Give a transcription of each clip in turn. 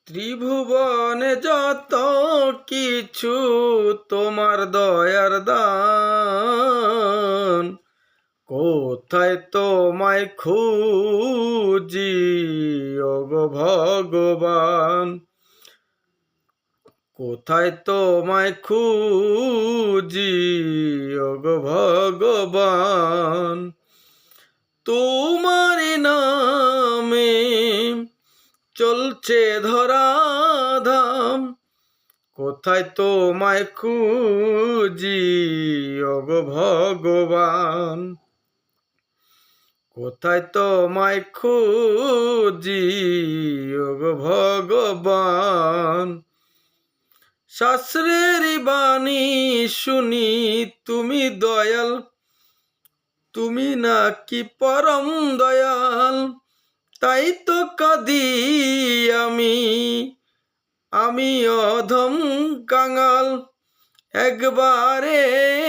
ত্রিভুবনে যত কিছু তোমার দয়ার দান, কোথায় তোমায় খুঁজি ওগো ভগবান। কোথায় তোমায় খুঁজি ওগো ভগবান। তোমারি নামে চলছে ধরাধাম, কোথায় তোমায় খুঁজি ওগো ভগবান। কোথায় তোমায় খুঁজি ওগো ভগবান। শাস্ত্রের বাণী শুনি তুমি দয়াল, তুমি নাকি পরম দয়াল। তাই তো কাঁদি আমি অধম কাঙাল। একবার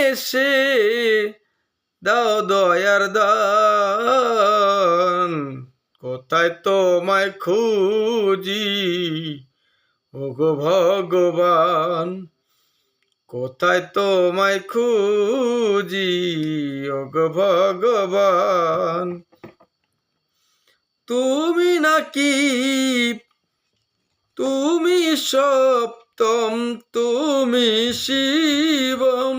এসে দাও দয়ার দান, কোথায় তোমায় খুঁজি ওগো ভগবান। কোথায় তোমায় খুঁজি ওগো ভগবান। তুমি নাকি তুমি সপ্তম, তুমি শিবম।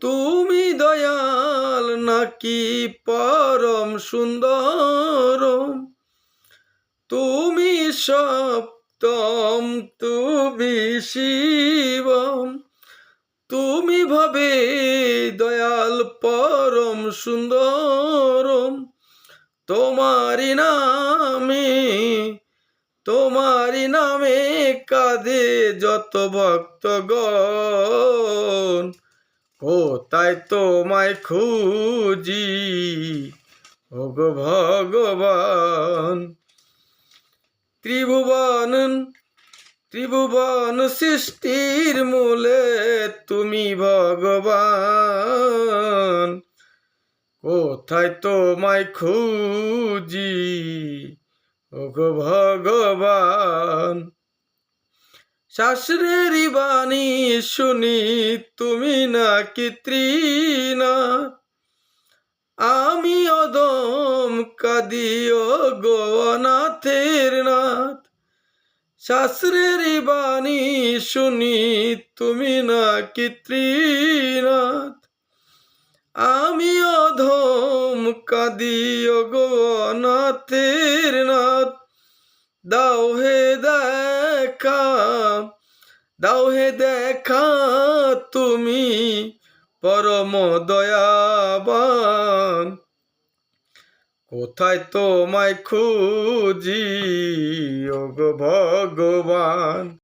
তুমি দয়াল নাকি পরম সুন্দরম। তুমি সপ্তম, তুমি শিবম। তুমি ভাবে দয়াল পরম সুন্দরম। তোমারি নামে কাঁদে যত ভক্তগণ। কোথায় তোমায় খুঁজি ওগো ভগবান। ত্রিভুবন সৃষ্টির মূলে তুমি ভগবান। কোথায় তোমায় খুঁজি ওগো ভগবান। শাস্ত্রের বাণী শুনি তুমি নাকি ত্রিনাথ। আমি অদম কাঁদি ওগো অনাথের নাথ। শাস্ত্রের বাণী শুনি তুমি নাকি ত্রিনাথ। আমি অধম কাঁদি ওগো অনাথের নাথ। দাও হে দেখা তুমি পরম দয়াবান। কোথায় তোমায় খুঁজি ওগো ভগবান।